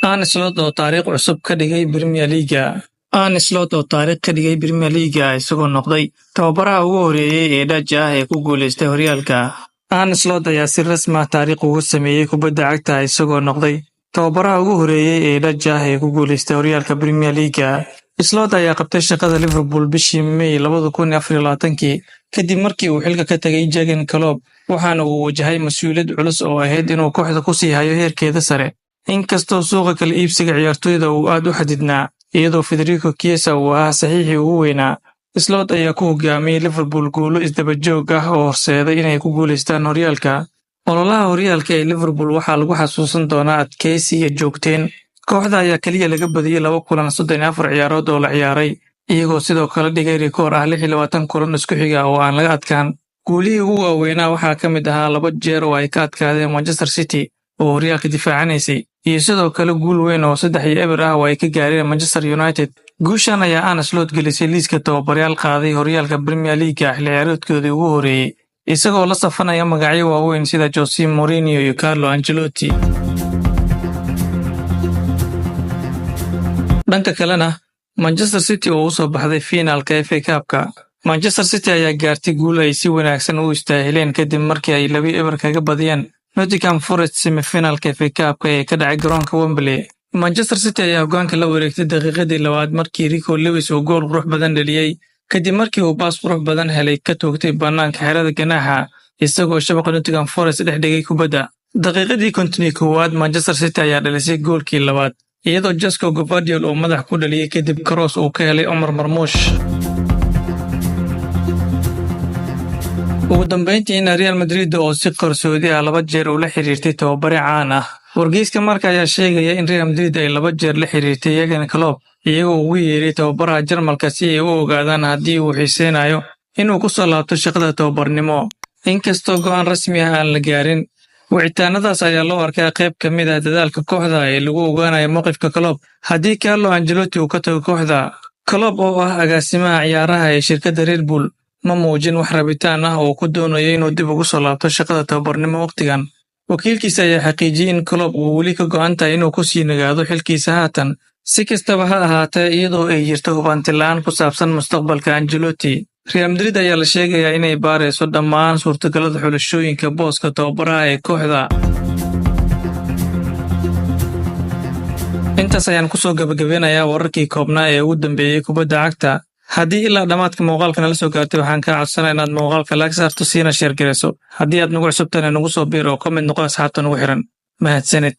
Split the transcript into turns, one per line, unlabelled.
Arne Slot oo taariikh cusub ka dhigay Premier League. Arne Slot oo taariikh ka dhigay Premier League isagoo noqday tababaraha ugu horeeyay ee Dutch ah ee ku guuleystay horyaalka. Arne Slot ayaa si rasmi ah taariikh ugu sameeyay kubadda cagta isagoo noqday tababaraha ugu horeeyay ee Dutch ah ee ku guuleystay horyaalka Premier League. Slot ayaa qabtay shaqada Liverpool bishii May 2024 kadib markii uu xilka ka tagay Jurgen Klopp waxaana uu wajahay mas'uuliyad culus oo ahayd inuu kooxda ku sii hayo heerkeeda sare. Inkastoo suuqa kala iibsiga ciyaartoyda uu aad u xadidnaa iyadoo Federico Chiesa uu ahaa saxiixii ugu weynaa, Slot ayaa ku hogaamiyay Liverpool guulo isdaba joog ah oo horseeday inay ku guuleystaan horyaalka. Ololaha horyaalka ee Liverpool waxaa lagu xasuusan doonaa adkeysi iyo joogteyn. Kooxda ayaa kaliya laga badiyay 2 kulan 34 ciyaarood oo la ciyaaray, iyagoo sidoo kale dhigay rikoor ah 26 kulan isku xiga oo aan laga adkaan. Guulihii ugu waaweynaa waxaa ka mid ahaa 2 jeer oo ay ka adkaadeen Manchester City oo horyaalka difaacanaysay, iyo sidoo kale guul weyn oo 3-0 ah oo ay ka gaareen Manchester United. Guushan ayaa Arne Slot gelisay liiska tababarayaal qaaday horyaalka Premier League xilli ciyaareedkoodii ugu horeeyay, isagoo la safanaya magacyo waaweyn sida Jose Mourinho iyo Carlo Ancelotti. Dhanka kalena, Manchester City oo u soo baxday finaalka FA Cup-ka. Manchester City ayaa gaartay guul ay si wanaagsan u istaahileen kadib markii ay 2-0 kaga badiyeen Nottingham Forest semi-finalka FA Cup-ka ee ka dhacay garoonka Wembley. Manchester City ayaa hoggaanka la wareegtay daqiiqadii labaad markii Rico Lewis uu gool qurux badan dhaliyay, kadib markii uu baas qurux badan helay ka toogtay bannaanka xerada ganaaxa isagoo shabaqa Nottingham Forest dhex dhigay kubadda. Daqiiqadii 51 Manchester City ayaa dhalisay goolkii labaad, iyadoo Josko Gvardiol uu madax ku dhaliyay kadib cross uu ka helay Omar Marmoush. Ugu dambeyntiina Real Madrid oo si qarsoodi ah 2 jeer ula xiriirtay tababare caan ah. Wargeyska Marca ayaa sheegaya in Real Madrid ay 2 jeer la xiriirtay Jurgen Klopp iyagoo ugu yeeray tababaraha Jarmalka si ay u ogaadaan haddii uu xiiseynayo inuu ku soo laabto shaqada tababarnimo. Inkastoo go'aan rasmi ah aan la gaarin, wicitaanadaas ayaa loo arkaa qayb ka mid ah dadaalka kooxda ee lagu ogaanayo mowqifka Klopp haddii Carlo Ancelotti uu ka tago kooxda. Klopp oo ah agaasimaha ciyaaraha ee shirkadda Red Bull ma muujin wax rabitaan ah oo ku doonayo inuu dib ugu soo laabto shaqada tababarnimo waqtigan. Wakiilkiisa ayaa xaqiijiyay in Klopp uu weli ka go'an tahay inuu ku sii nagaado xilkiisa haatan. Si kastaba ha ahaatee, iyadoo ay jirto hubanti la'aan ku saabsan mustaqbalka Ancelotti, Real Madrid ayaa la sheegayaa inay baarayso dhammaan suurtagalada xulashooyinka booska tababaraha ee kooxda. Intaas ayaan ku soo gabagabeynayaa wararkii koobnaa ee ugu dambeeyay kubadda cagta. Haddii ilaa dhamaadka muuqaalka nala soo gaartay waxaan kaa codsanayaa inaad muuqaalka like saarto siina share gareyso. Haddii aad nagu cusubtana nagu soo biir oo comment noqo asxaabta nagu xiran. Mahadsanid.